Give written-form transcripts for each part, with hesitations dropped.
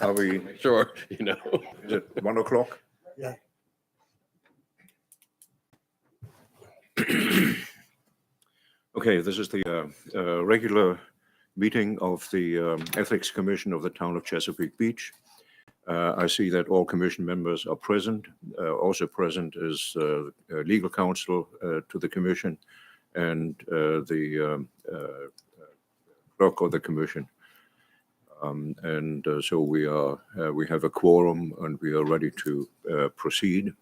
Are we, Sure, you know. is it 1 o'clock? Yeah. Okay, this is the regular meeting of the Ethics Commission of the Town of Chesapeake Beach. I see that all commission members are present. Also present is legal counsel to the commission and the clerk of the commission. So we have a quorum and we are ready to proceed.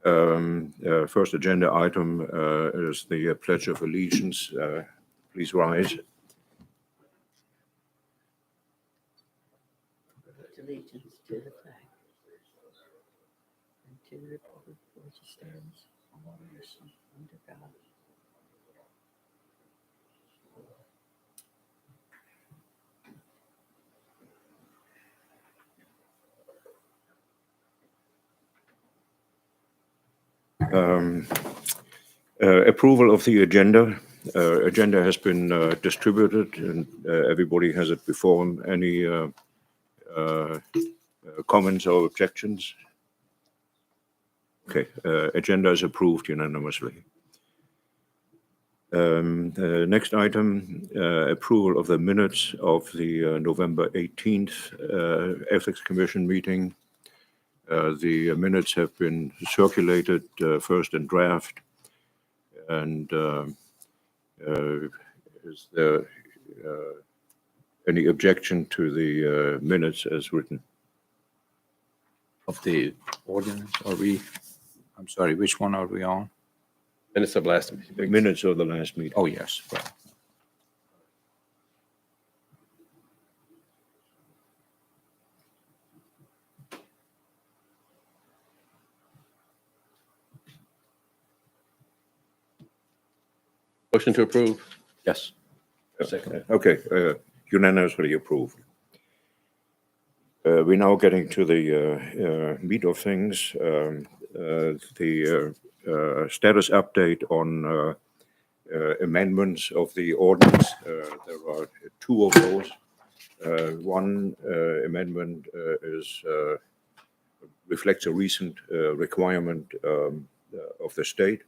First agenda item is the Pledge of Allegiance. Please rise. Allegiance to the flag and to the republic for which it stands, one nation, under God. Approval of the agenda. Agenda has been distributed and everybody has it before them. Any comments or objections? Okay, agenda is approved unanimously. Next item, approval of the minutes of the November 18th Ethics Commission meeting. The minutes have been circulated first in draft. And is there any objection to the minutes as written? Of the ordinance, I'm sorry, which one are we on? Minutes of last The meeting. minutes of the last meeting. Oh, yes, right. Motion to approve. Yes. Second. Okay, unanimously approved. We're now getting to the meat of things. The status update on amendments of the ordinance. There are two of those. One amendment reflects a recent requirement of the state.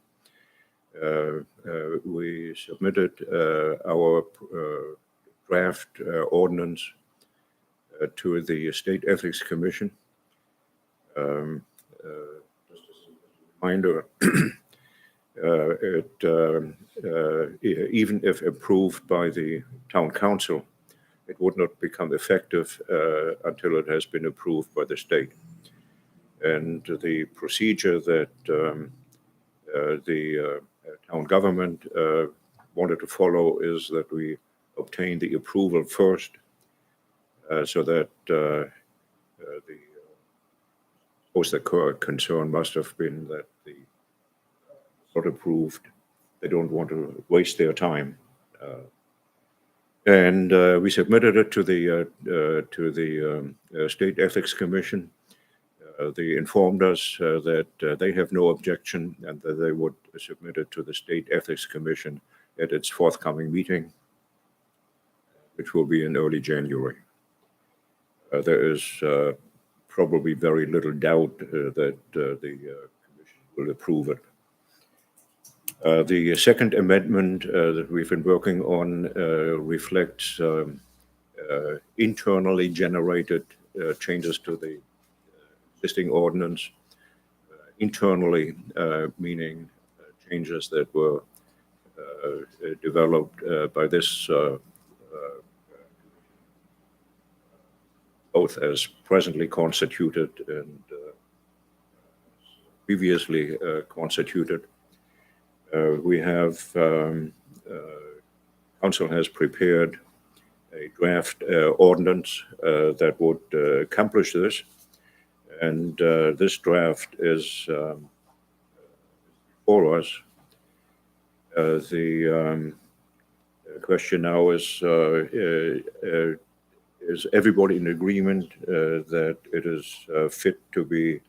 We submitted our draft ordinance to the State Ethics Commission. Just as a reminder, even if approved by the town council, it would not become effective until it has been approved by the state. And the procedure that the town government wanted to follow is that we obtain the approval first, so that the concern must have been that the not approved. They don't want to waste their time, and we submitted it to the State Ethics Commission. They informed us that they have no objection and that they would submit it to the State Ethics Commission at its forthcoming meeting, which will be in early January. There is probably very little doubt that the Commission will approve it. The second amendment that we've been working on reflects internally generated changes to the existing ordinance. Internally, meaning changes that were developed by this both as presently constituted and previously constituted. We have, Council has prepared a draft ordinance that would accomplish this. And this draft is for us. The question now is everybody in agreement that it is fit to be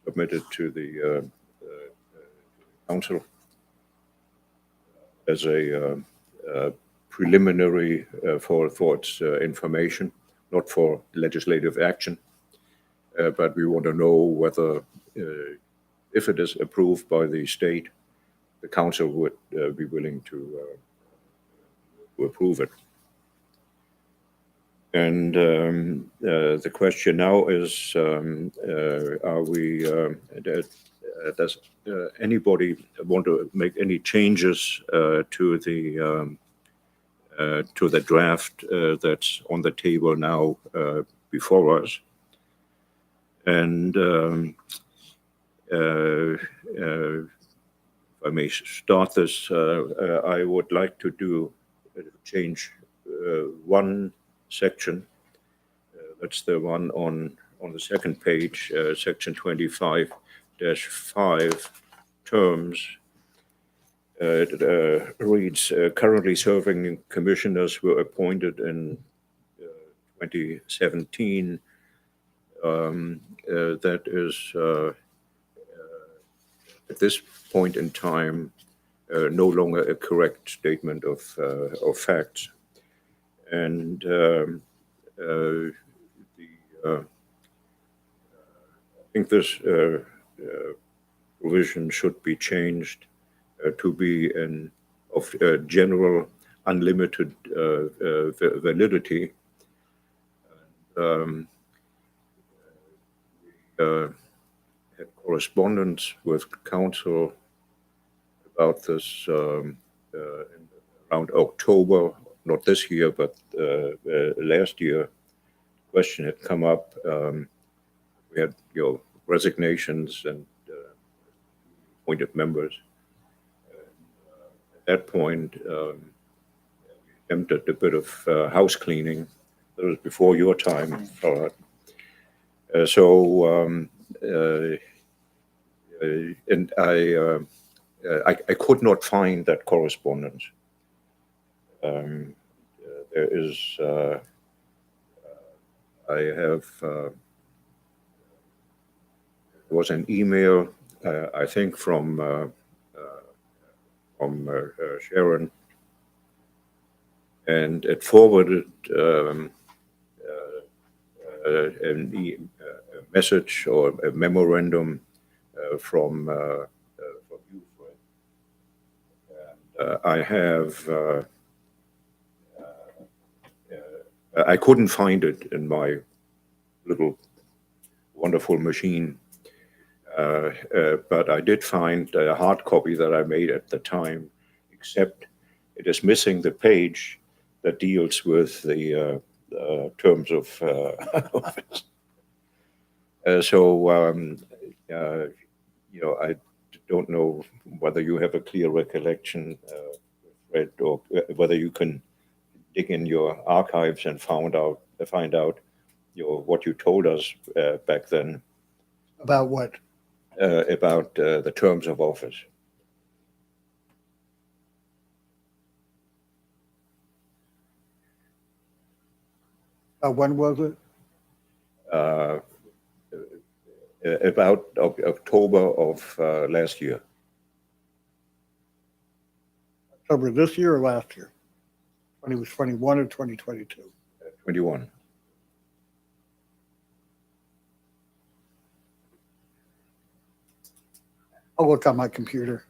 submitted to the council as a preliminary for its information, not for legislative action. But we want to know whether, if it is approved by the state, the council would be willing to approve it. And the question now is, does anybody want to make any changes to the draft that's on the table now before us? And if I may start this, I would like to change one section. That's the one on the second page, section 25-5, terms. It reads, currently serving commissioners were appointed in 2017. That is, at this point in time, no longer a correct statement of facts. And I think this provision should be changed to be of general unlimited validity. Had correspondence with council about this around October, not this year, but last year. Question had come up. We had resignations and appointed members. At that point, we attempted a bit of house cleaning. That was before your time, Farhad. And I could not find that correspondence. There is, I have, was an email, I think from Sharon, and it forwarded a message or a memorandum from you, Fred. And I have, I couldn't find it in my little wonderful machine, but I did find a hard copy that I made at the time, except it is missing the page that deals with the terms of office. I don't know whether you have a clear recollection, Fred, or whether you can dig in your archives and find out what you told us back then. About what? About the terms of office. When was it? About October of last year. October this year or last year? When he was 21 or 2022? 21. I'll look on my computer.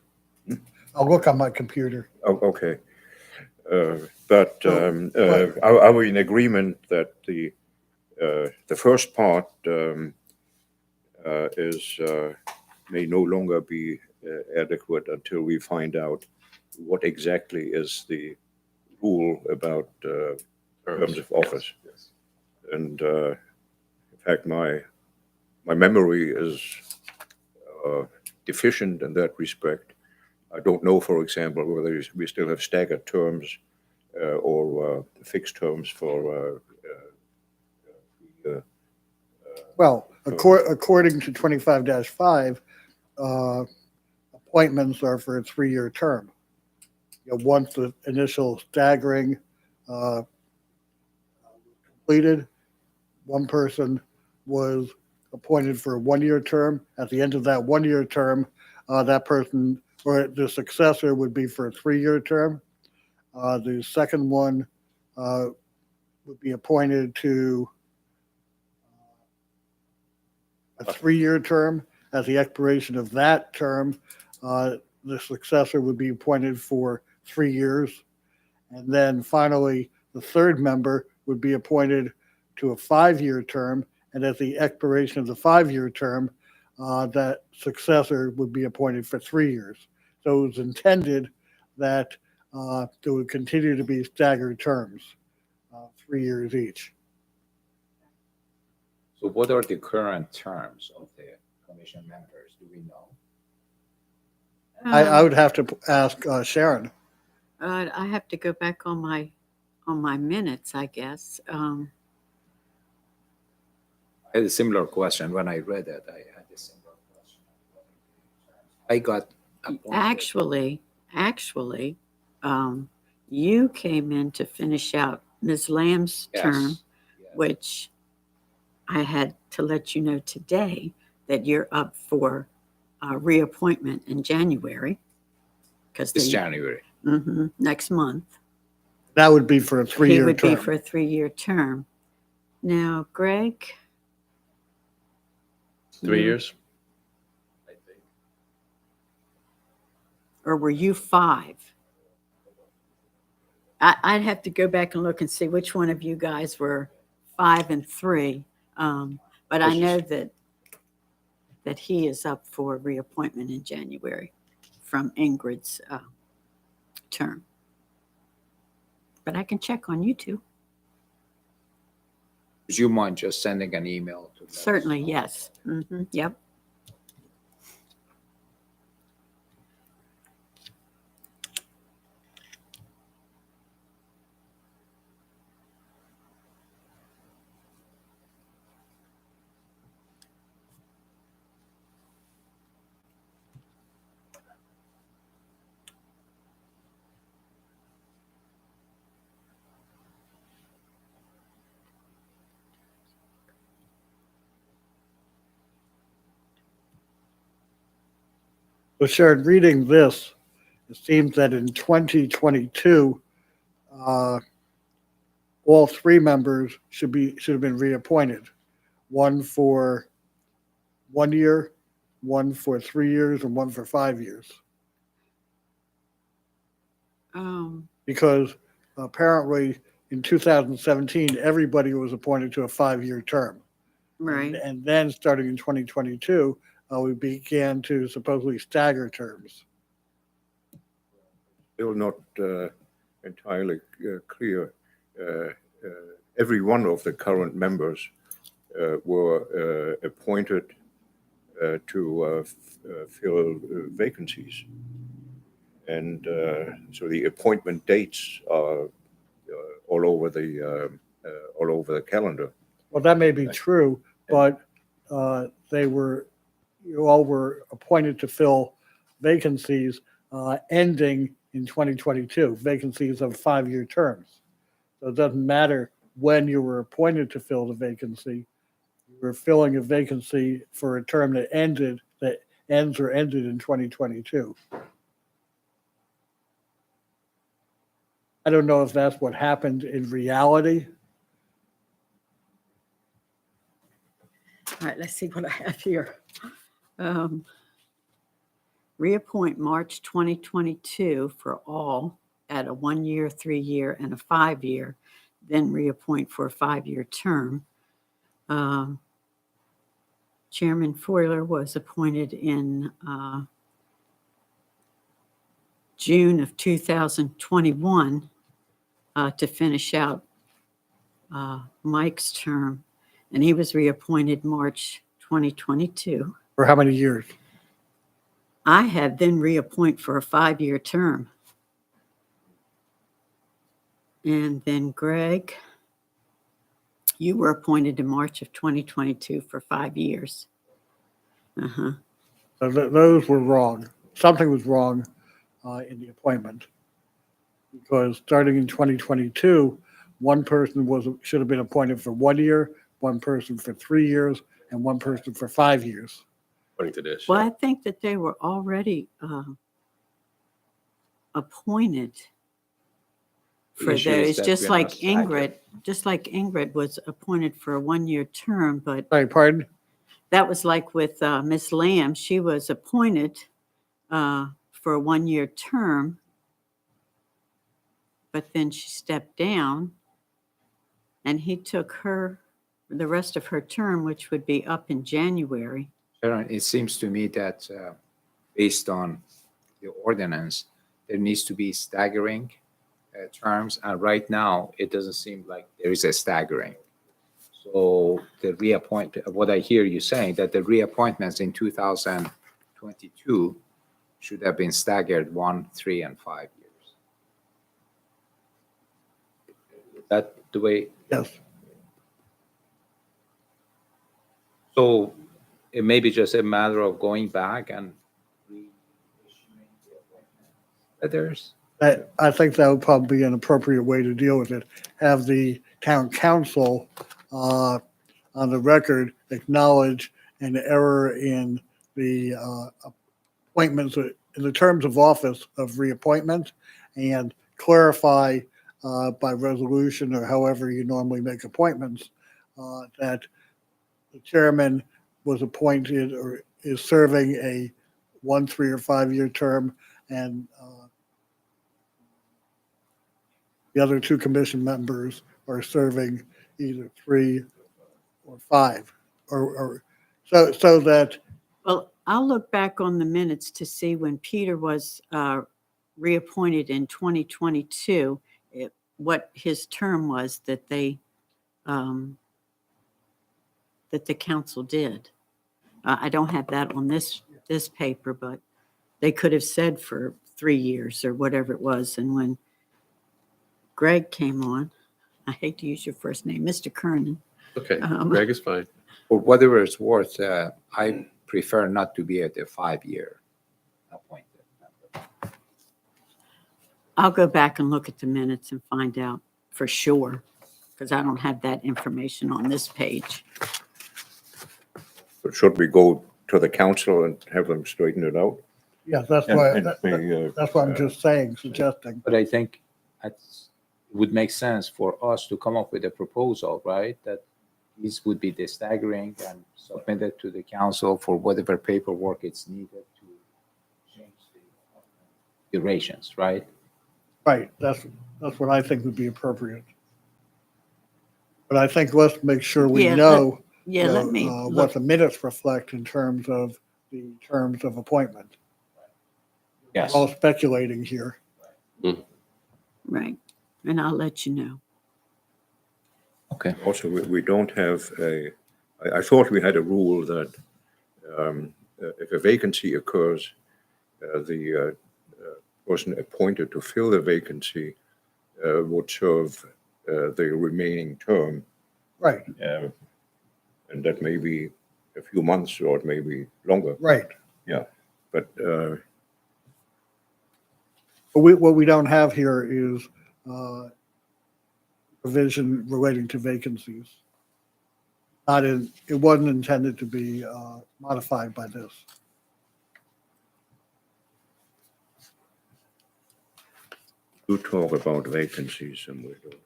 I'll look on my computer. Oh, okay. But are we in agreement that the first part may no longer be adequate until we find out what exactly is the rule about terms of office? Yes. And in fact, my memory is deficient in that respect. I don't know, for example, whether we still have staggered terms or fixed terms for. Well, according to 25-5, appointments are for a 3-year term. Once the initial staggering completed, one person was appointed for a 1-year term. At the end of that 1-year term, that person or the successor would be for a 3-year term. The second one would be appointed to a 3-year term. At the expiration of that term, the successor would be appointed for 3 years. And then finally, the third member would be appointed to a 5-year term. And at the expiration of the 5-year term, that successor would be appointed for 3 years. So it was intended that there would continue to be staggered terms, 3 years each. So what are the current terms of the commission members? Do we know? I would have to ask Sharon. I have to go back on my minutes, I guess. I had a similar question when I read it. I had a similar question. I got appointed. Actually, you came in to finish out Ms. Lamb's Yes, term, yes. which I had to let you know today that you're up for reappointment in January. Because This January. next month. That would be for a He 3-year would be term. for a 3-year term. Now, Greg? 3 you- years? I think. Or were you 5? I'd have to go back and look and see which one of you guys were 5 and 3. But I know that he is up for reappointment in January from Ingrid's term. But I can check on you two. Would you mind just sending an email to let us Certainly, know? yes. Yep. So Sharon, reading this, it seems that in 2022, all 3 members should have been reappointed. One for 1 year, one for 3 years, and one for 5 years. Because apparently in 2017, everybody was appointed to a 5-year term. Right. And then starting in 2022, we began to supposedly stagger terms. Still not entirely clear. Every one of the current members were appointed to fill vacancies. And so the appointment dates are all over the calendar. Well, that may be true, but you all were appointed to fill vacancies ending in 2022, vacancies of 5-year terms. So it doesn't matter when you were appointed to fill the vacancy. You were filling a vacancy for a term that ends or ended in 2022. I don't know if that's what happened in reality. All right, let's see what I have here. Reappoint March 2022 for all at a 1-year, 3-year, and a 5-year, then reappoint for a 5-year term. Chairman Foiler was appointed in June of 2021 to finish out Mike's term, and he was reappointed March 2022. For how many years? I had then reappoint for a 5-year term. And then Greg, you were appointed in March of 2022 for 5 years. So those were wrong. Something was wrong in the appointment. Because starting in 2022, one person should have been appointed for 1 year, one person for 3 years, and one person for 5 years. According to this. Well, I think that they were already appointed for issue is those, that just we're like not staggered. Ingrid was appointed for a one-year term, but Sorry, pardon? that was like with Ms. Lamb. She was appointed for a one-year term, but then she stepped down, and he took the rest of her term, which would be up in January. Sharon, it seems to me that based on the ordinance, there needs to be staggering terms, and right now, it doesn't seem like there is a staggering. So what I hear you saying, that the reappointments in 2022 should have been staggered 1, 3, and 5 years. That the way, Yes. so it may be just a matter of going back and reissuing the appointment letters. I think that would probably be an appropriate way to deal with it. Have the town council on the record acknowledge an error in the appointments, in the terms of office of reappointment, and clarify by resolution or however you normally make appointments that the chairman was appointed or is serving a 1, 3, or 5-year term, and the other 2 commission members are serving either 3 or 5, or so that, Well, I'll look back on the minutes to see when Peter was reappointed in 2022, what his term was that the council did. I don't have that on this paper, but they could have said for 3 years or whatever it was. And when Greg came on, I hate to use your first name, Mr. Kernan. Okay, Um, Greg is fine. For whatever it's worth, I prefer not to be at a 5-year appointed member. I'll go back and look at the minutes and find out for sure, because I don't have that information on this page. Should we go to the council and have them straighten it out? yeah, that's And- why, and we, that's what I'm just saying, suggesting. But I think it would make sense for us to come up with a proposal, right? That these would be the staggering and submitted to the council for whatever paperwork it's needed to change the durations, right? Right, that's what I think would be appropriate. But I think let's make sure we Yeah, know Yeah, let me what look. the minutes reflect in terms of the terms of appointment. Yes. All speculating here. Right, and I'll let you know. Okay. Also, we don't have I thought we had a rule that if a vacancy occurs, the person appointed to fill the vacancy would serve the remaining term. Right, And that may be a few months or it may be longer. right. But But what we don't have here is provision relating to vacancies. It wasn't intended to be modified by this. do talk about vacancies somewhere. don't we?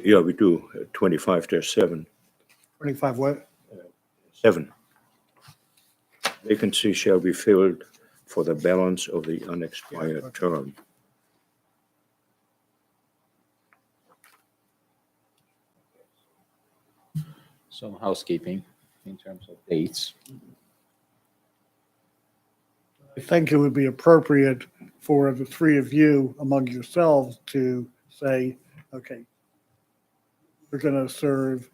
Yeah, we do, 25-7. 25 what? 7. Vacancy shall be filled for the balance of the unexpired term. Some housekeeping in terms of dates. I think it would be appropriate for the 3 of you among yourselves to say, okay, we're going to serve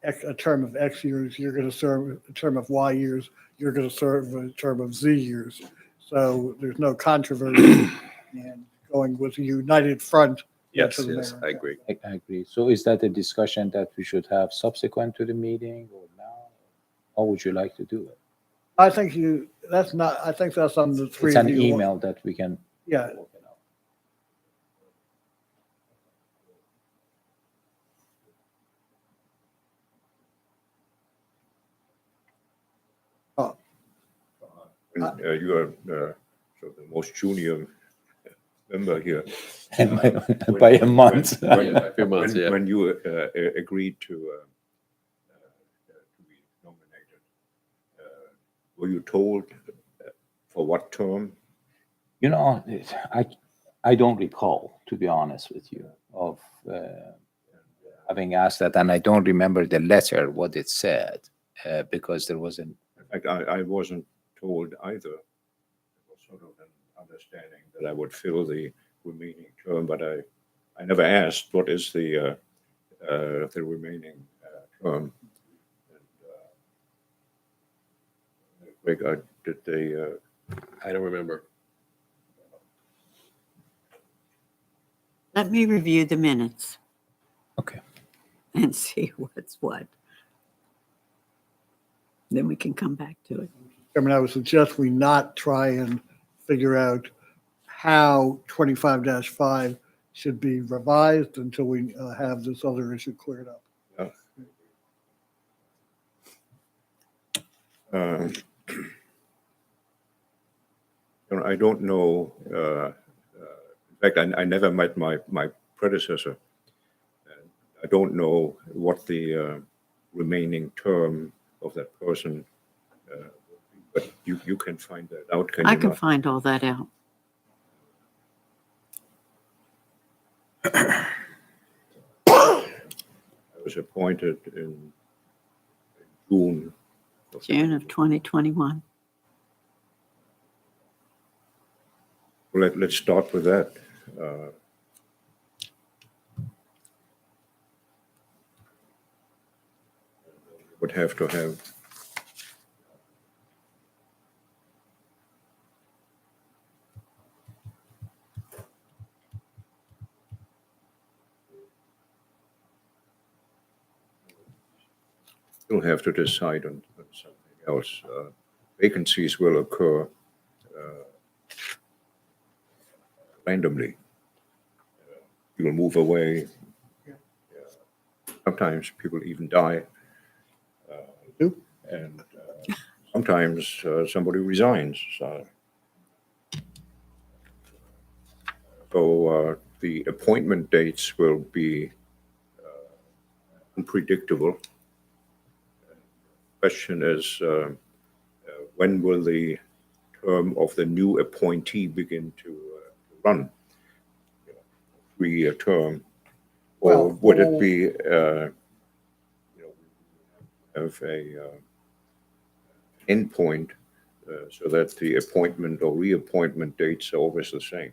a term of X years, you're going to serve a term of Y years, you're going to serve a term of Z years. So there's no controversy and going with a united front Yes, to the yes, mayor. I agree. I agree. So is that a discussion that we should have subsequent to the meeting or now? How would you like to do it? I think I think that's on the three It's of an you. email that we can Yeah, work it out. And you are so the most junior member here. By a month. When, Yeah, a few months, when- yeah. when you agreed to be nominated, were you told for what term? You know, I don't recall, to be honest with you, of having asked that, and I don't remember the letter, what it said, because there wasn't. In fact, I wasn't told either. It was sort of an understanding that I would fill the remaining term, but I never asked what is the remaining term. And, Greg, did they? I don't remember. Let me review the minutes Okay. and see what's what. Then we can come back to it. I mean, I would suggest we not try and figure out how 25-5 should be revised until we have this other issue cleared up. Uh, I don't know. In fact, I never met my predecessor. I don't know what the remaining term of that person. But you can find that out. Can I you can not? find all that out. I was appointed in June. June of 2021. Let's start with that. Would have to have. You'll have to decide on something else. Vacancies will occur randomly. People move away. Sometimes people even die. Do? And sometimes somebody resigns. So the appointment dates will be unpredictable. Question is, when will the term of the new appointee begin to run? 3-year term, or Well, would it be, have a endpoint so that the appointment or reappointment dates are always the same?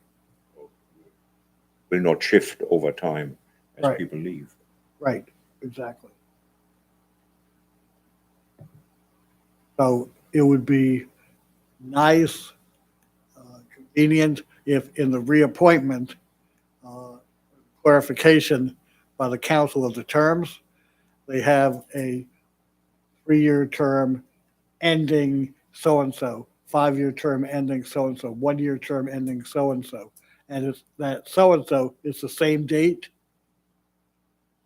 Will not shift over time as Right. people leave. Right, exactly. So it would be nice, convenient if in the reappointment, clarification by the council of the terms, they have a 3-year term ending so-and-so, 5-year term ending so-and-so, 1-year term ending so-and-so. And it's that so-and-so is the same date.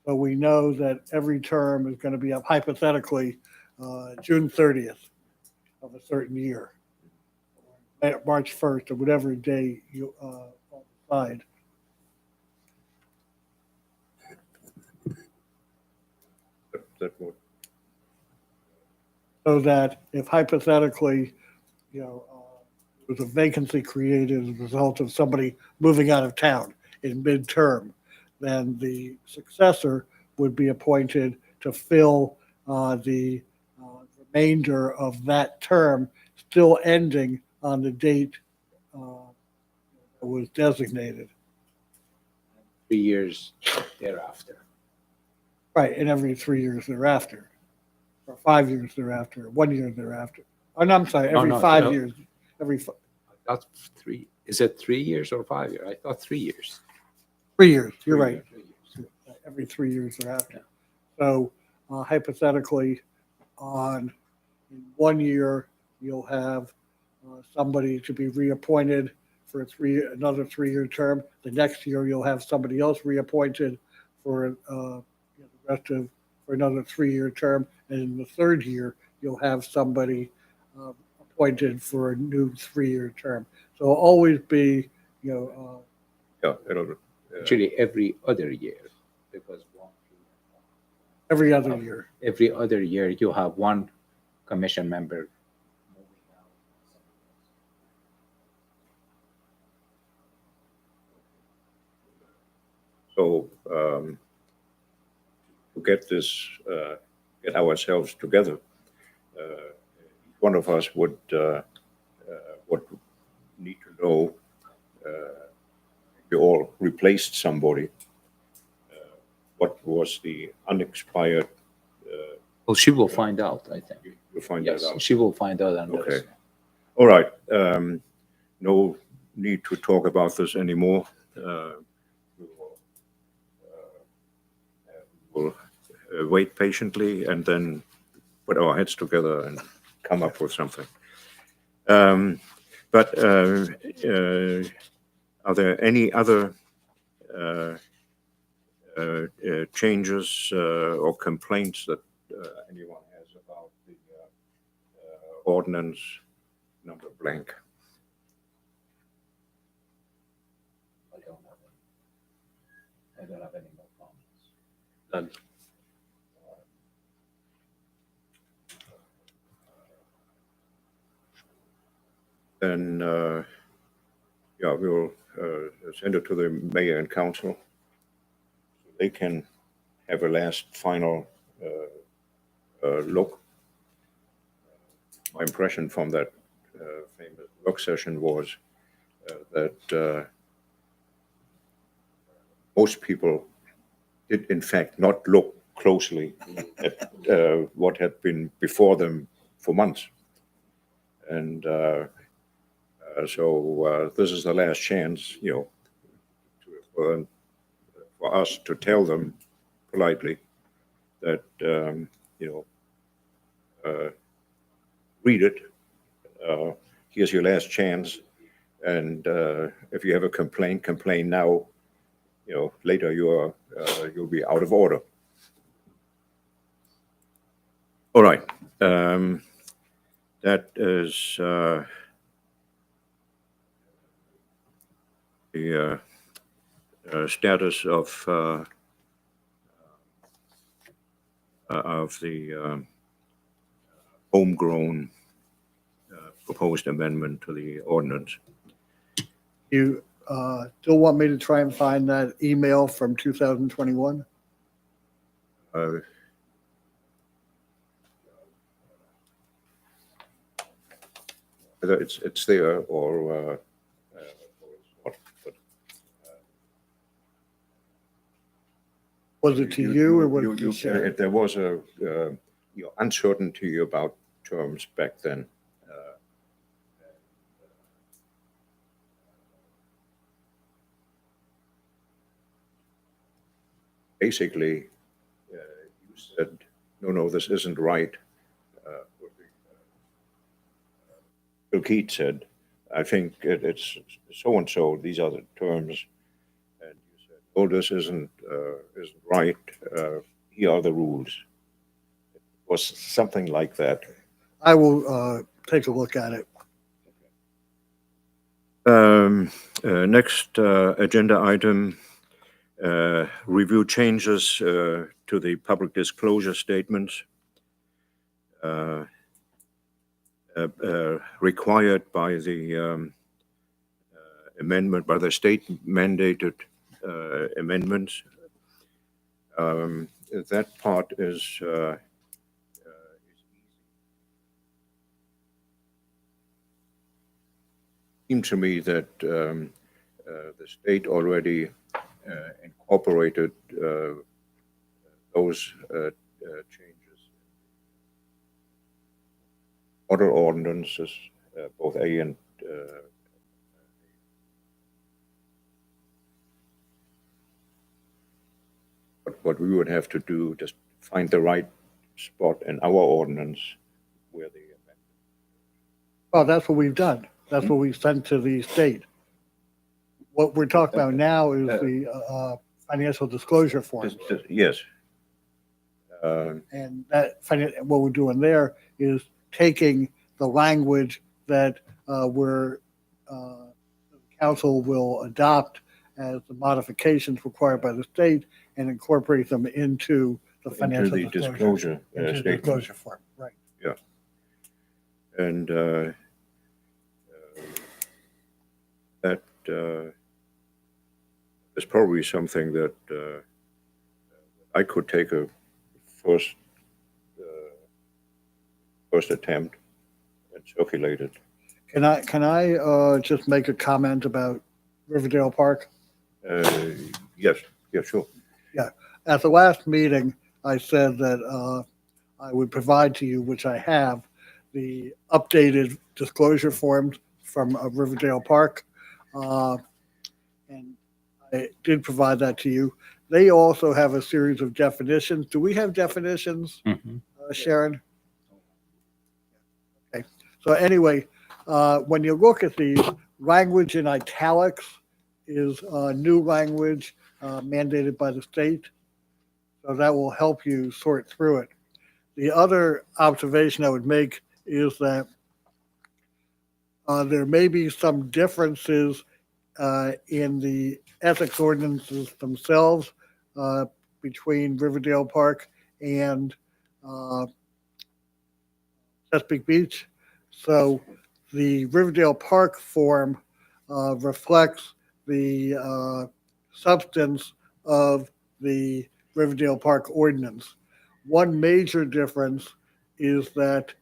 So we know that every term is going to be up hypothetically June 30th of a certain year, March 1st or whatever day you decide. That would, So that if hypothetically, there's a vacancy created as a result of somebody moving out of town in midterm, then the successor would be appointed to fill the remainder of that term, still ending on the date that was designated. 3 years thereafter. Right, and every 3 years thereafter, or 5 years thereafter, 1 year thereafter. Oh, no, I'm sorry, every no, 5 no. years, I thought 3. Is it 3 years or 5 years? I thought 3 years. 3 years, you're 3 right. years. Every 3 years thereafter. Yeah. So hypothetically, in 1 year, you'll have somebody to be reappointed for another 3-year term. The next year, you'll have somebody else reappointed for for another 3-year term. And in the third year, you'll have somebody appointed for a new 3-year term. So it'll always be, Yeah, it'll, Actually, every other year, because every other year. every other year you have one commission member moving out. so to get ourselves together, one of us would need to know we all replaced somebody. What was the unexpired? Well, she will find out, I think. You'll find that Yes, out. she will find out. And Okay. that's- All right. No need to talk about this anymore. We will wait patiently and then put our heads together and come up with something. But are there any other changes or complaints that anyone has about the ordinance number blank? I don't have any more comments. None. Then, yeah, we'll send it to the mayor and council. They can have a last final look. My impression from that famous work session was that most people did in fact not look closely at what had been before them for months. And so this is the last chance, for us to tell them politely that, read it. Here's your last chance. And if you have a complaint, complain now. Later you'll be out of order. All right. That is the status of the homegrown proposed amendment to the ordinance. You still want me to try and find that email from 2021? Whether it's there or it's not. But Was it to you or was it to Sharon? there was a uncertainty about terms back then. Basically, you said, no, this isn't right. Bill Keith said, I think it's so-and-so, these are the terms. And you said, oh, this isn't right. Here are the rules. It was something like that. I will take a look at it. Next agenda item, review changes to the public disclosure statements required by the amendment, by the state mandated amendments. That part is seemed to me that the state already incorporated those changes. Other ordinances, both A and what we would have to do, just find the right spot in our ordinance where the Well, that's what we've done. That's what we've sent to the state. What we're talking about now is the financial disclosure form. yes. And what we're doing there is taking the language that the council will adopt as the modifications required by the state and incorporate them into the Into financial the disclosure into the statement. disclosure form, right. And that is probably something that I could take a first attempt and circulate it. Can I just make a comment about Riverdale Park? Yes, yeah, sure. At the last meeting, I said that I would provide to you, which I have, the updated disclosure forms from Riverdale Park. And I did provide that to you. They also have a series of definitions. Do we have definitions, Sharon? Okay. So anyway, when you look at these, language in italics is new language mandated by the state. So that will help you sort through it. The other observation I would make is that there may be some differences in the ethics ordinances themselves between Riverdale Park and Chesapeake Beach. So the Riverdale Park form reflects the substance of the Riverdale Park ordinance. One major difference is that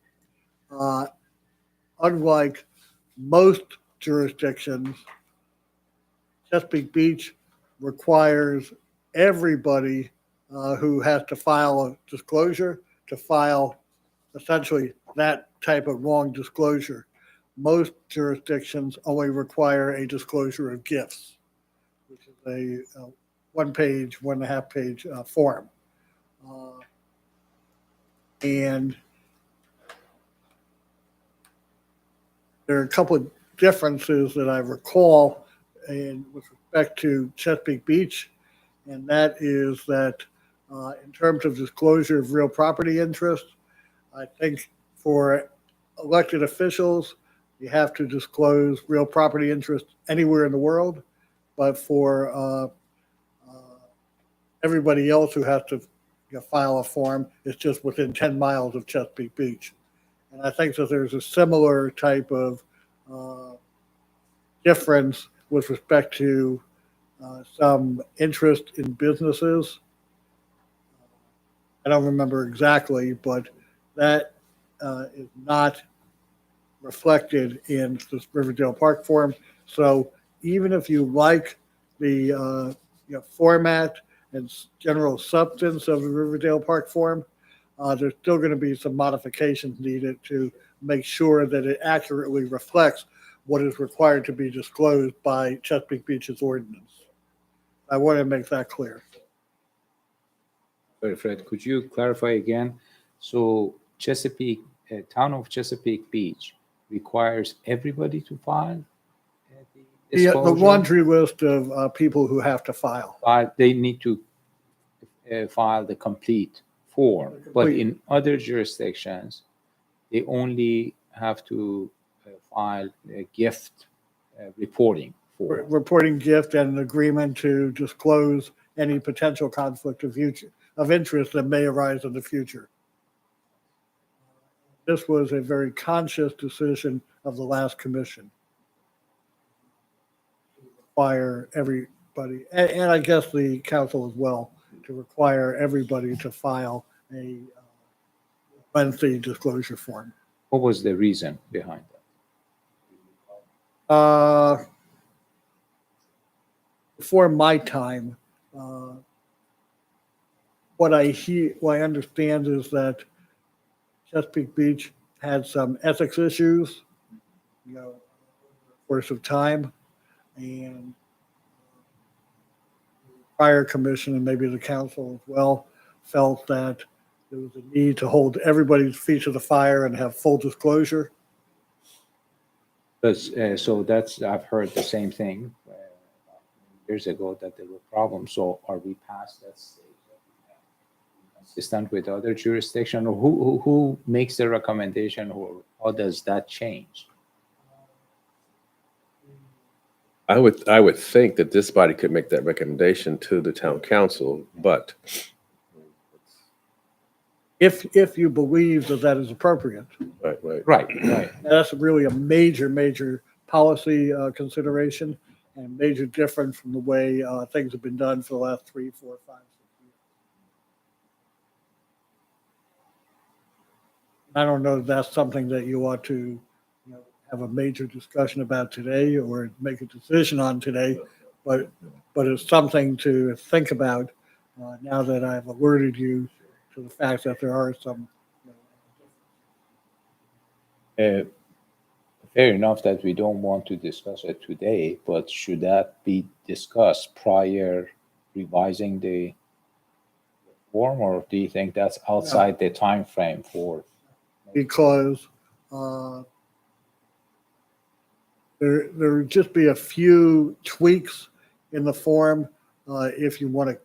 unlike most jurisdictions, Chesapeake Beach requires everybody who has to file a disclosure to file essentially that type of long disclosure. Most jurisdictions only require a disclosure of gifts, which is a 1-page, 1.5-page form. And there are a couple of differences that I recall with respect to Chesapeake Beach, and that is that in terms of disclosure of real property interest, I think for elected officials, you have to disclose real property interest anywhere in the world, but for everybody else who has to file a form, it's just within 10 miles of Chesapeake Beach. And I think that there's a similar type of difference with respect to some interest in businesses. I don't remember exactly, but that is not reflected in this Riverdale Park form. So even if you like the format and general substance of the Riverdale Park form, there's still going to be some modifications needed to make sure that it accurately reflects what is required to be disclosed by Chesapeake Beach's ordinance. I want to make that clear. Sorry, Fred, could you clarify again? So Chesapeake, town of Chesapeake Beach requires everybody to file the The disclosure? laundry list of people who have to file. They need to file the complete form, but Complete. in other jurisdictions, they only have to file a gift reporting form. Reporting gift and an agreement to disclose any potential conflict of interest that may arise in the future. This was a very conscious decision of the last commission. To require everybody, and I guess the council as well, to require everybody to file a lengthy disclosure form. What was the reason behind that? Before my time, what I understand is that Chesapeake Beach had some ethics issues, over the course of time, and prior commission and maybe the council as well felt that there was a need to hold everybody's feet to the fire and have full disclosure. Because, so that's, I've heard the same thing years ago that there were problems. So are we past that stage? Consistent with other jurisdiction, or who makes the recommendation, or how does that change? I would think that this body could make that recommendation to the town council, but If you believe that that is appropriate. right. Right. That's really a major policy consideration and major difference from the way things have been done for the last 3, 4, 5, 6 years. I don't know if that's something that you ought to have a major discussion about today or make a decision on today, but it's something to think about now that I've alerted you to the fact that there are some. Fair enough that we don't want to discuss it today, but should that be discussed prior revising the form, or do you think that's outside the time frame for? Because there would just be a few tweaks in the form if you want to.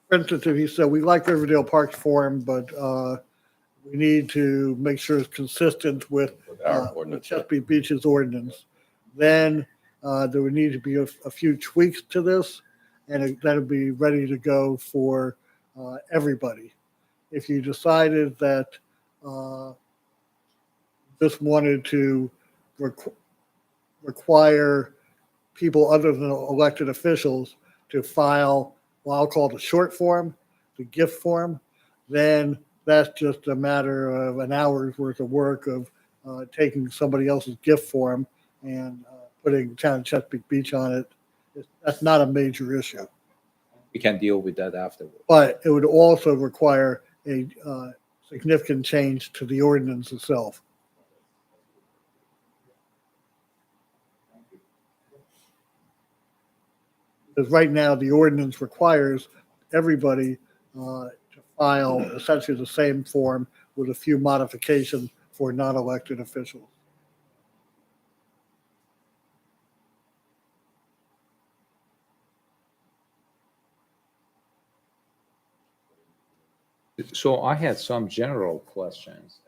For instance, if you said we like Riverdale Park's form, but we need to make sure it's consistent with Our the ordinance. Chesapeake Beach's ordinance, then there would need to be a few tweaks to this, and that would be ready to go for everybody. If you decided that just wanted to require people other than elected officials to file what I'll call the short form, the gift form, then that's just a matter of an hour's worth of work of taking somebody else's gift form and putting Town of Chesapeake Beach on it. That's not a major issue. We can deal with that afterwards. But it would also require a significant change to the ordinance itself. Because right now, the ordinance requires everybody to file essentially the same form with a few modifications for non-elected officials. So I had some general questions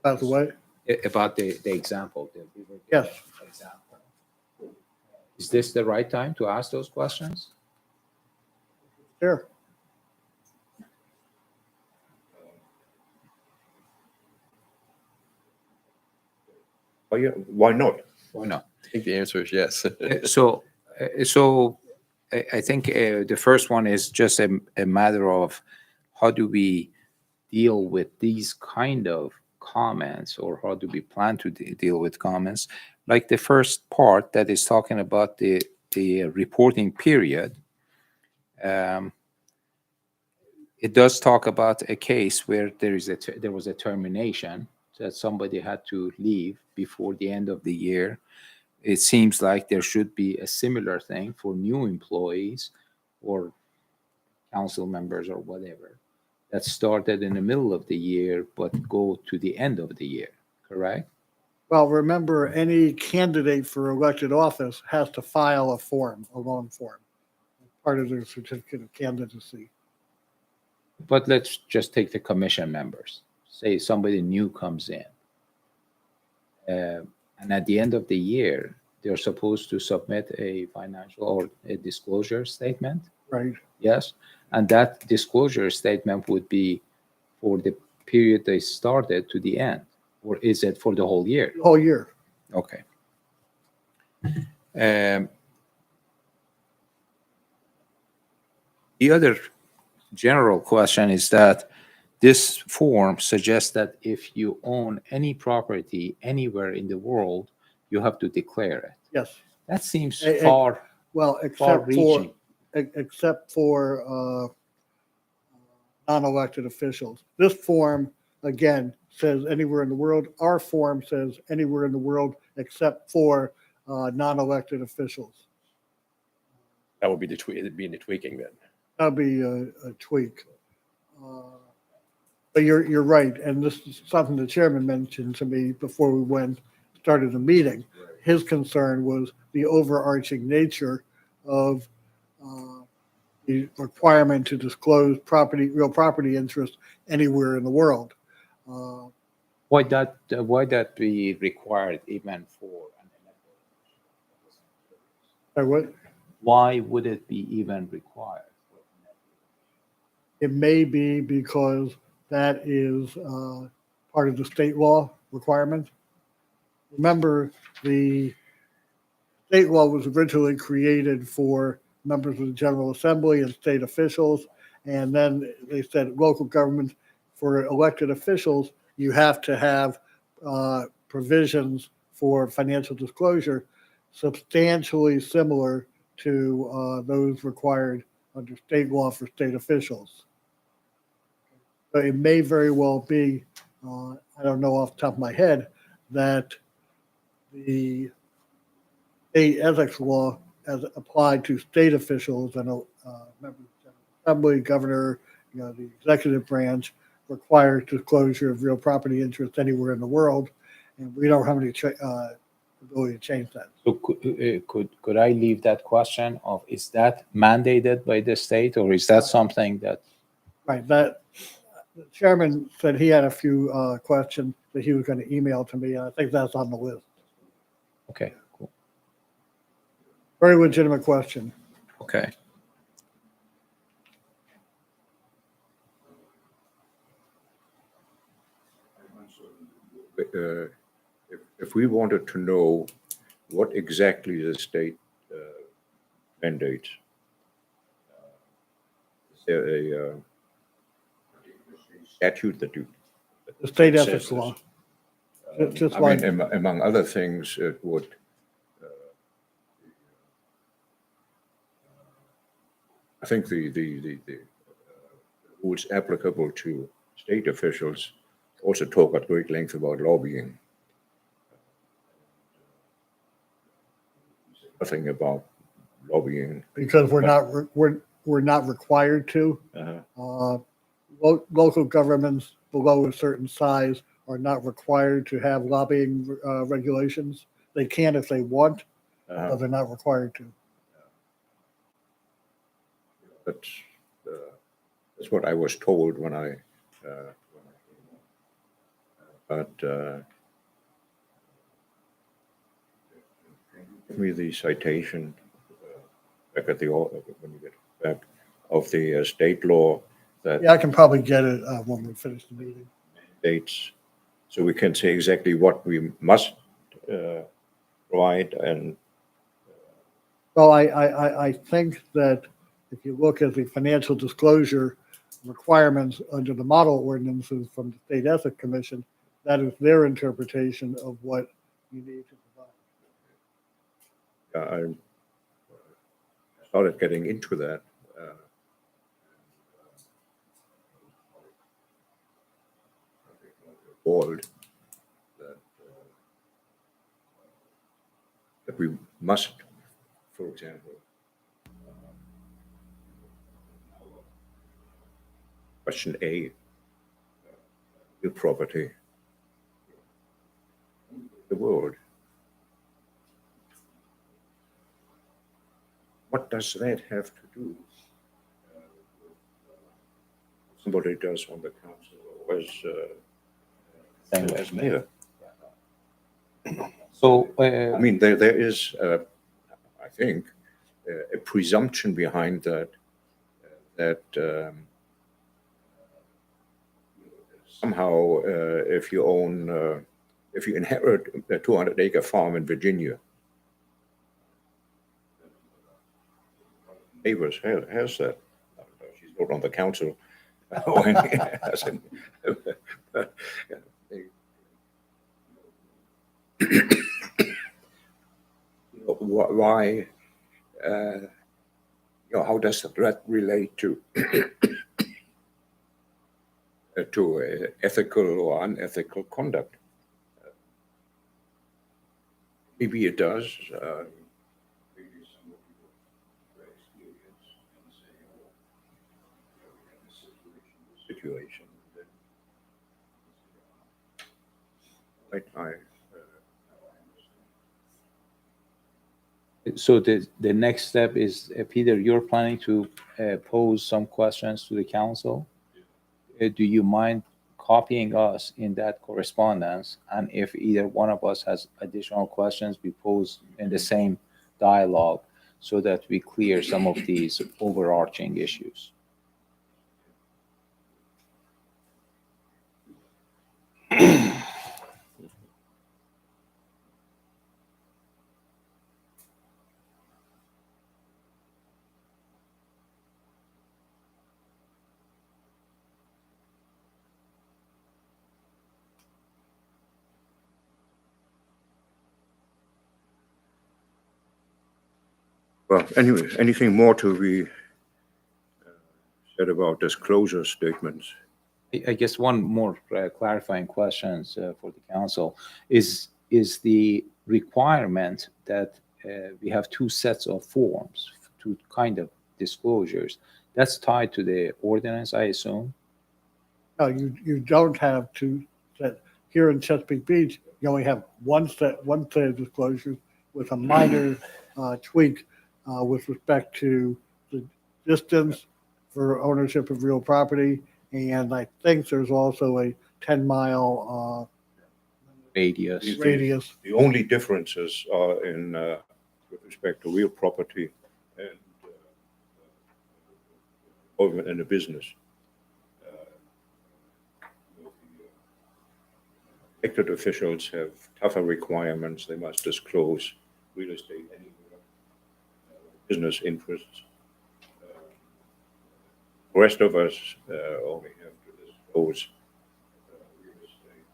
By the way, about the example. The Riverdale Yes. Example. Is this the right time to ask those questions? sure. Oh, yeah, why not? Why not? I think the answer is yes. So I think the first one is just a matter of how do we deal with these kind of comments, or how do we plan to deal with comments? Like the first part that is talking about the reporting period. It does talk about a case where there was a termination, that somebody had to leave before the end of the year. It seems like there should be a similar thing for new employees or council members or whatever that started in the middle of the year but go to the end of the year, correct? Well, remember, any candidate for elected office has to file a form, a loan form, part of their certificate of candidacy. But let's just take the commission members. Say somebody new comes in. And at the end of the year, they're supposed to submit a financial or a disclosure statement. Right. Yes. And that disclosure statement would be for the period they started to the end. Or is it for the whole year? The whole year. Okay. The other general question is that this form suggests that if you own any property anywhere in the world, you have to declare it. Yes. That seems Eh, eh, far Well, except for reaching. non-elected officials. This form, again, says anywhere in the world. Our form says anywhere in the world except for non-elected officials. That would be it'd be the tweaking then. That'd be a tweak. But you're right, and this is something the chairman mentioned to me before we started the meeting. His concern was the overarching nature of the requirement to disclose real property interest anywhere in the world. Why that be required even for an elected? Why would it be even required? It may be because that is part of the state law requirement. Remember, the state law was originally created for members of the General Assembly and state officials. And then they said local government, for elected officials, you have to have provisions for financial disclosure substantially similar to those required under state law for state officials. So it may very well be, I don't know off the top of my head, that the state ethics law as applied to state officials and members of the Assembly, governor, the executive branch requires disclosure of real property interest anywhere in the world, and we don't have any ability to change that. So could I leave that question of, is that mandated by the state, or is that something that? Right, that the chairman said he had a few questions that he was going to email to me, and I think that's on the list. Okay, cool. Very legitimate question. Okay. If we wanted to know what exactly the state mandates, is there a statute that you? The state that ethics says law. this? Just I like, mean, among other things, it would. I think the rules applicable to state officials also talk at great length about lobbying. Nothing about lobbying. because we're not required to. Uh-huh. Local governments below a certain size are not required to have lobbying regulations. They can if they want, Uh-huh. but they're not required to. That's what I was told when I but give me the citation back at when you get back of the state law that Yeah, I can probably get it when we finish the meeting. dates, so we can say exactly what we must provide and. Well, I think that if you look at the financial disclosure requirements under the model ordinances from the State Ethics Commission, that is their interpretation of what you need to provide. I started getting into that. Bold that we must, for example, question A, real property, the world. What does that have to do? Somebody does on the council as mayor. So, I mean, there is, I think, a presumption behind that, somehow, if you inherit a 200-acre farm in Virginia, neighbors has that. She's not on the council. Why? How does that relate to ethical or unethical conduct? Maybe it does. situation. I So the next step is, Peter, you're planning to pose some questions to the council. Do you mind copying us in that correspondence? And if either one of us has additional questions, we pose in the same dialogue so that we clear some of these overarching issues. Well, anyway, anything more to be said about disclosure statements? I guess one more clarifying questions for the council is the requirement that we have two sets of forms, two kind of disclosures. That's tied to the ordinance, I assume. No, you don't have to, that here in Chesapeake Beach, you only have one set of disclosures with a minor tweak with respect to the distance for ownership of real property. And I think there's also a 10-mile Radius. radius. The only differences are with respect to real property and in a business. Elected officials have tougher requirements. They must disclose real estate anywhere, business interests. The rest of us only have to disclose real estate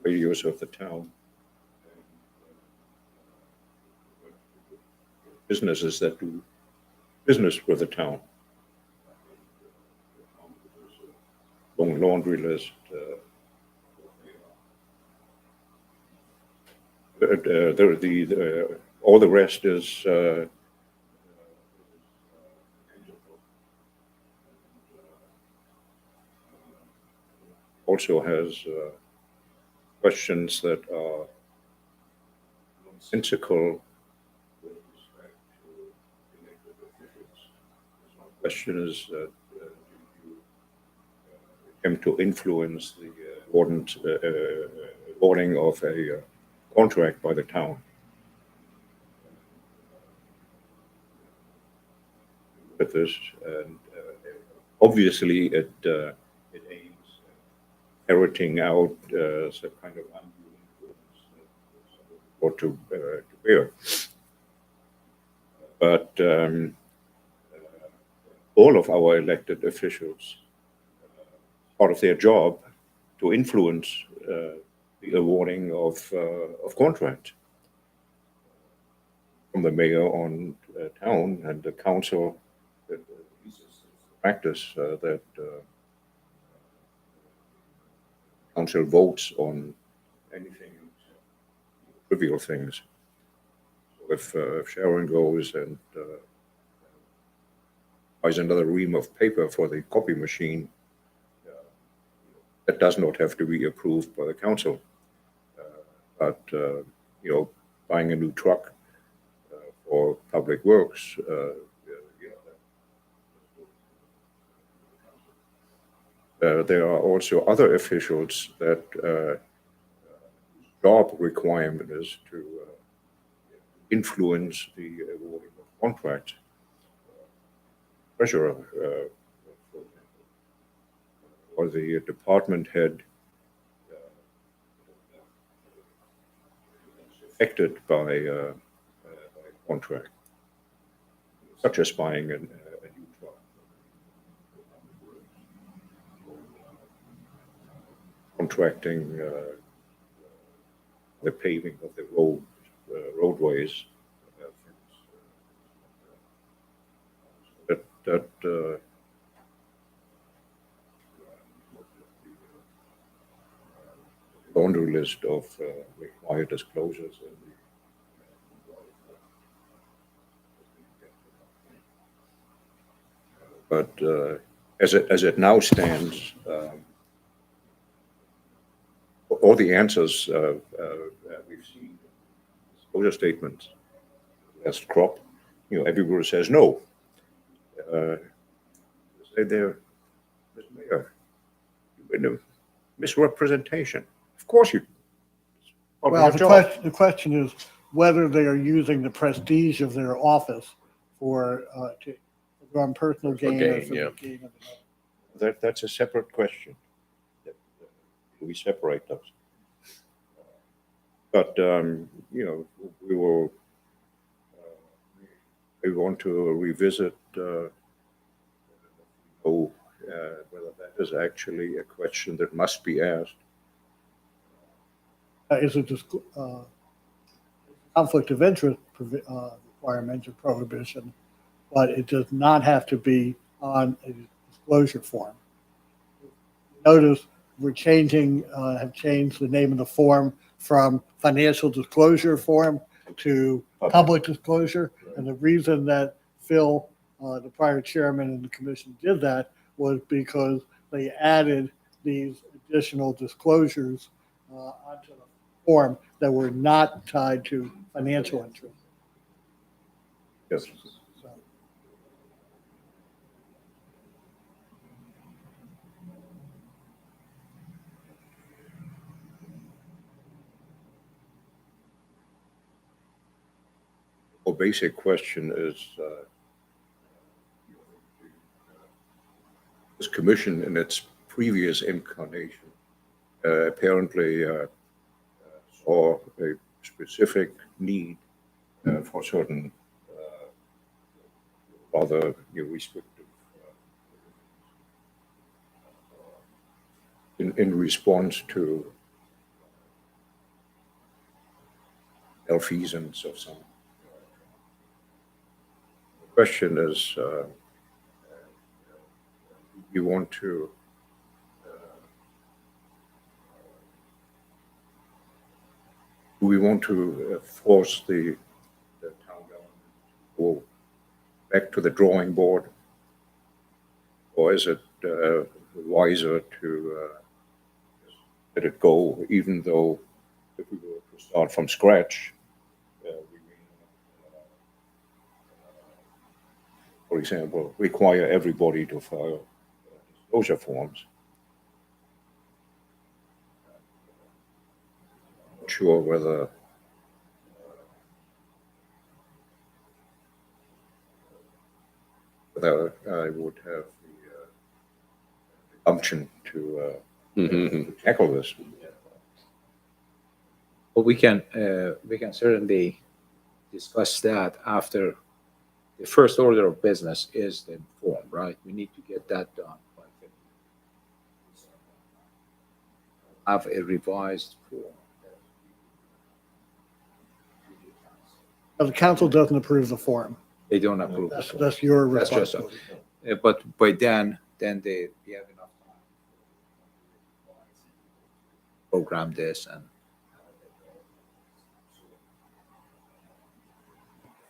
radius of the town. Businesses that do business with the town. Long laundry list. All the rest is also has questions that are nonsensical with respect to elected officials. One question is that do you attempt to influence the awarding of a contract by the town? With this, and obviously it aims at ferreting out some kind of undue influence or to bear. But all of our elected officials, part of their job to influence the awarding of contracts from the mayor on town and the council. Practice that council votes on anything, trivial things. So if Sharon goes and buys another ream of paper for the copy machine, that does not have to be approved by the council. But buying a new truck for public works, there are also other officials that job requirement is to influence the awarding of contracts. Treasurer, or the department head affected by a contract, such as buying a new truck. Contracting the paving of the roadways. That laundry list of required disclosures. But as it now stands, all the answers we've seen, disclosure statements, last crop, everybody says no. Say there, Mr. Mayor, you made a misrepresentation. Of course you. Part of Well, your job. the question is whether they are using the prestige of their office for, their own personal gain or gain, for yeah. the gain of another. That's a separate question. We separate those. But, we will, we want to revisit, whether that is actually a question that must be asked. Is a conflict of interest requirement or prohibition, but it does not have to be on a disclosure form. Notice we're have changed the name of the form from financial disclosure form to public disclosure. And the reason that Phil, the prior chairman and the commission did that was because they added these additional disclosures onto the form that were not tied to financial interest. Yes. So, A basic question is, this commission in its previous incarnation apparently saw a specific need for certain rather restrictive in response to malfeasance of some. The question is, you want to do we want to force the town government to go back to the drawing board, or is it wiser to let it go, even though if we were to start from scratch, we may not, for example, require everybody to file disclosure forms? Not sure whether I would have the gumption to tackle this. But we can certainly discuss that after the first order of business is the form, right? We need to get that done by February. Have a revised form. the council doesn't approve the form. They don't approve the form. That's your That's just responsibility. But by then we have enough time to program this, and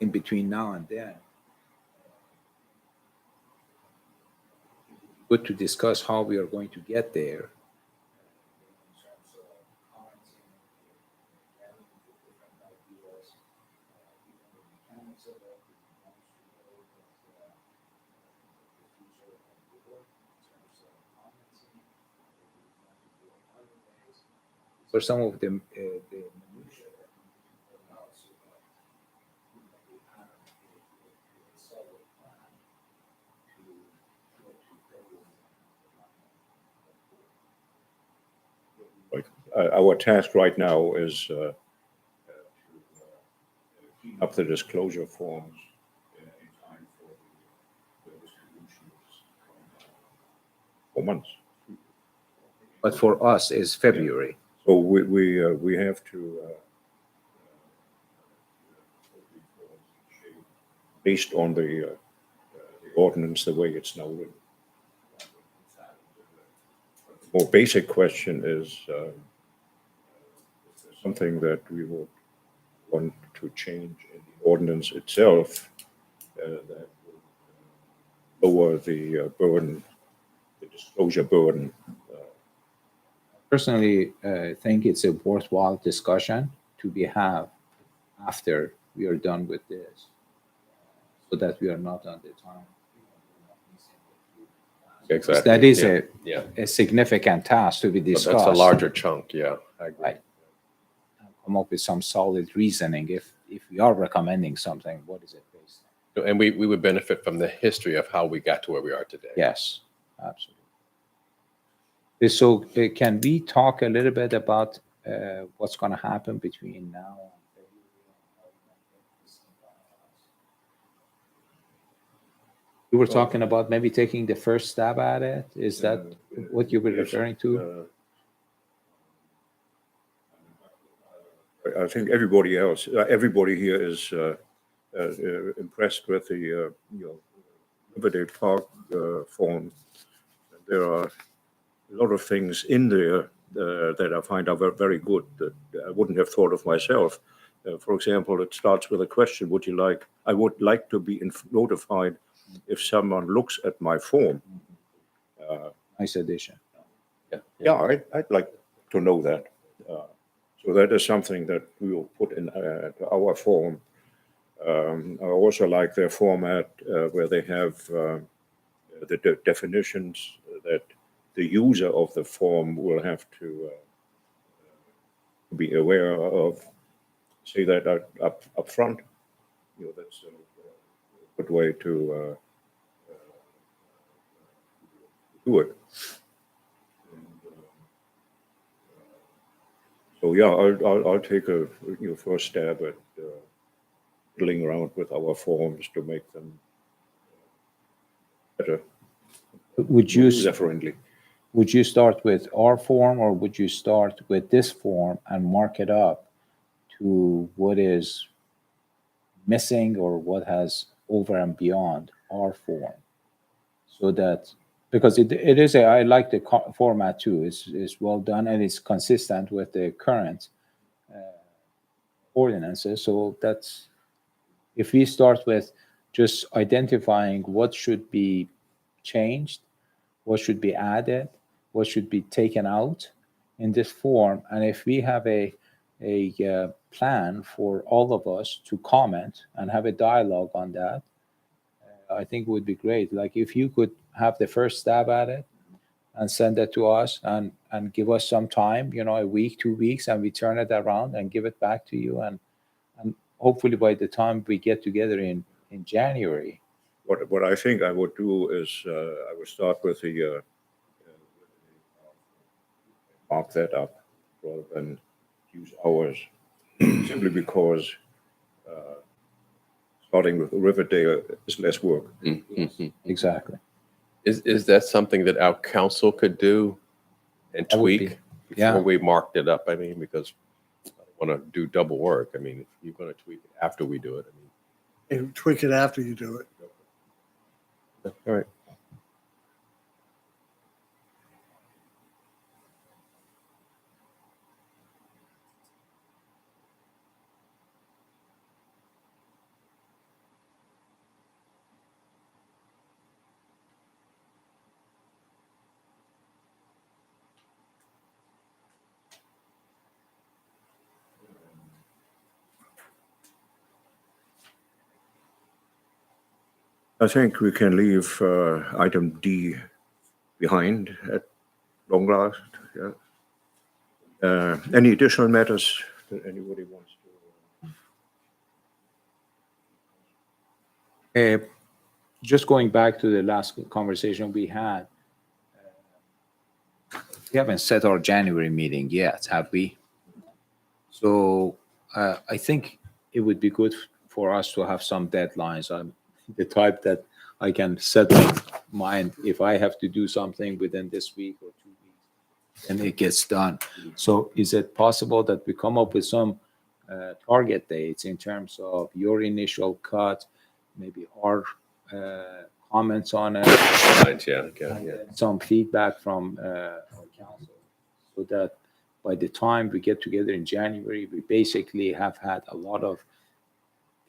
in between now and then, good to discuss how we are going to get there. For some of them, our task right now is to clean up the disclosure forms in time for the distribution for months. but for us is February. So we have to based on the ordinance the way it's now written. The more basic question is something that we would want to change in the ordinance itself that would lower the burden disclosure burden. Personally, think it's a worthwhile discussion to be have after we are done with this, so that we are not on the time. Exactly. That is Yeah. Yeah. a significant task to be But discussed. that's a larger chunk, yeah, I agree. Right. Come up with some solid reasoning. If we are recommending something, what is it based on? And we would benefit from the history of how we got to where we are today. Yes, absolutely. So can we talk a little bit about what's going to happen between now and you were talking about maybe taking the first stab at it? Is that what you were Yes, referring to? I think everybody here is impressed with the Riverdale Park form. There are a lot of things in there that I find are very good that I wouldn't have thought of myself. For example, it starts with a question: I would like to be notified if someone looks at my form. Nice addition. Yeah, I'd like to know that. So that is something that we will put in our form. I also like their format where they have the definitions that the user of the form will have to be aware of. Say that up front. That's a good way to do it. So yeah, I'll take a first stab at fiddling around with our forms to make them better, Would you user-friendly. would you start with our form, or would you start with this form and mark it up to what is missing or what has over and beyond our form? So that, because it is I like the format too. It's well done and it's consistent with the current ordinances. So that's, if we start with just identifying what should be changed, what should be added, what should be taken out in this form, and if we have a plan for all of us to comment and have a dialogue on that, I think it would be great. Like if you could have the first stab at it and send it to us and give us some time, a week, 2 weeks, and we turn it around and give it back to you. And hopefully by the time we get together in January. What I think I would do is I would start with the mark that up rather than use ours, simply because starting with Riverdale is less work. Mhm. Exactly. Is that something that our council could do and That would be- tweak yeah. before we marked it up? I mean, because I don't want to do double work. I mean, if you're going to tweak it after we do it, I mean, You tweak it after you do it. all right. I think we can leave item D behind at long last. Yeah. Any additional matters that anybody wants to? Just going back to the last conversation we had, we haven't set our January meeting yet, have we? So I think it would be good for us to have some deadlines. I'm the type that I can set my mind if I have to do something within this week or 2 weeks, and it gets done. So is it possible that we come up with some target dates in terms of your initial cut, maybe our comments on it, Fine, yeah. and then some feedback from our council, so that by the time we get together in January, we basically have had a lot of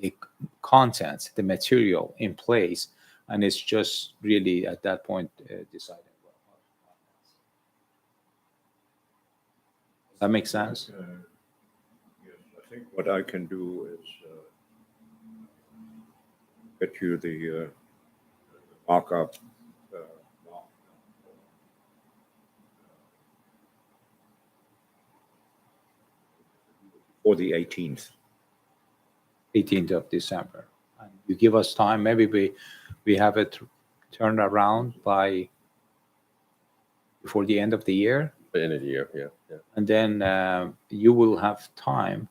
the content, the material in place, and it's just really at that point deciding That makes sense? Yes, I think what I can do is get you the markup for the 18th. 18th of December. And you give us time, maybe we have it turned around by before the end of the year. The end of the year, yeah. And then you will have time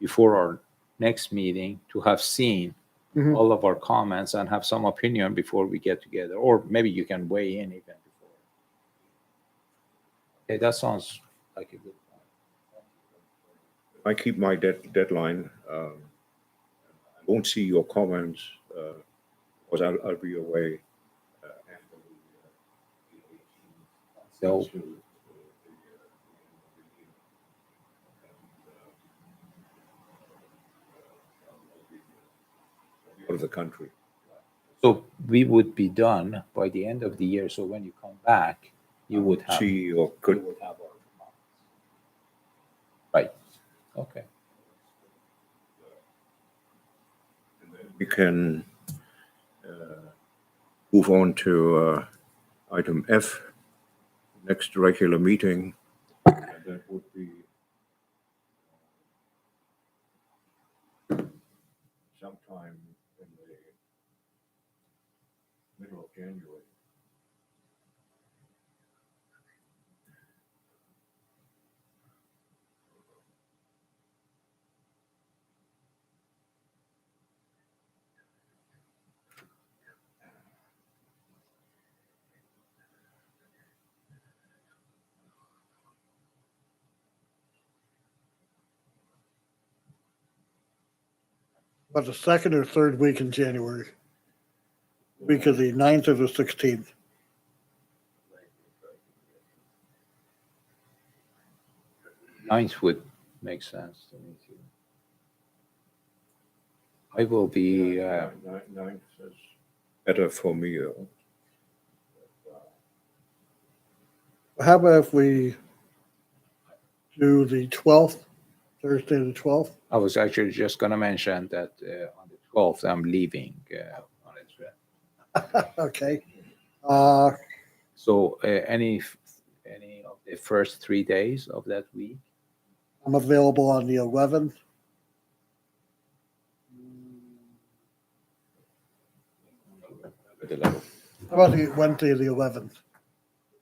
before our next meeting to have seen Mhm. all of our comments and have some opinion before we get together. Or maybe you can weigh in even before. Okay, that sounds like a good point. If I keep my deadline, I won't see your comments because I'll be away after the 18th. So Out of the country. So we would be done by the end of the year. So when you come back, you would have See or you could would have our comments. Right. Okay. we can move on to item F, next regular meeting. And that would be sometime in the middle of January. About the second or third week in January, week of the 9th or the 16th. Ninth would make sense to me too. I will be Ninth is better for me. How about if we do the 12th, Thursday the 12th? I was actually just going to mention that on the 12th, I'm leaving on a trip. Okay. So any of the first 3 days of that week, I'm available on the 11th. The level. How about the Wednesday the 11th?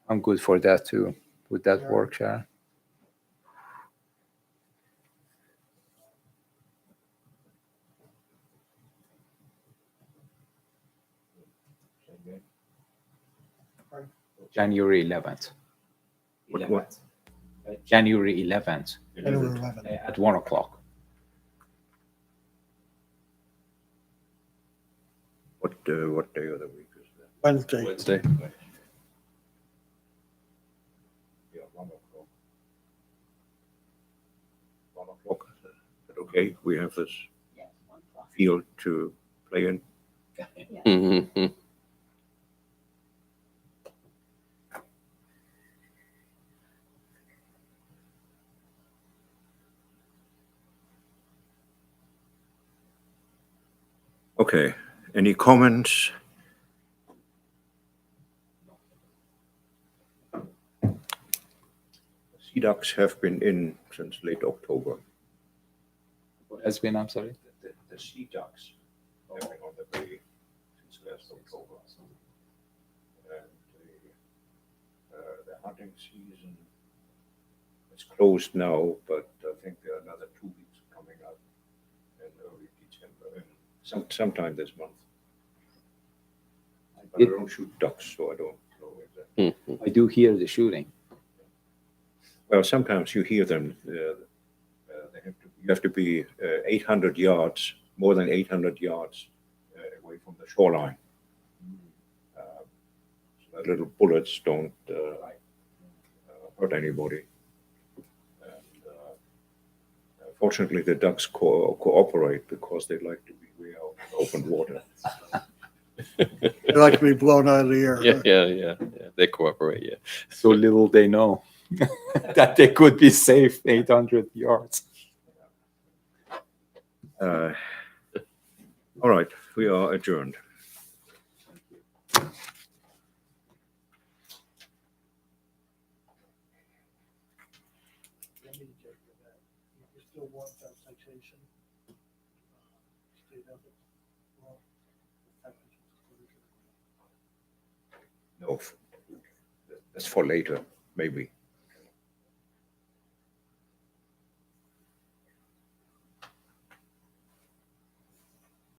I'm good for that too. Would that Yeah. work, Sharon? January 11th. What? January 11th January 11th. at 1 o'clock. What day of the week is that? Wednesday. Wednesday. Yeah, 1 o'clock. 1 o'clock. Is that okay? We have this field to play in. Mm-hmm. Okay, any comments? Sea ducks have been in since late October. What has been, I'm sorry? The sea ducks have been on the bay since last October. And the hunting season is closed now, but I think there are another 2 weeks coming up in early December, sometime this month. But I don't shoot ducks, so I don't know exactly. I do hear the shooting. Well, sometimes you hear them. You have to be 800 yards, more than 800 yards away from the shoreline. So the little bullets don't hurt anybody. And, fortunately, the ducks cooperate because they like to be way out in open water. They like to be blown out of the air. Yeah. They cooperate, yeah. So little they know. that they could be safe 800 yards. All right, we are adjourned. No, that's for later, maybe.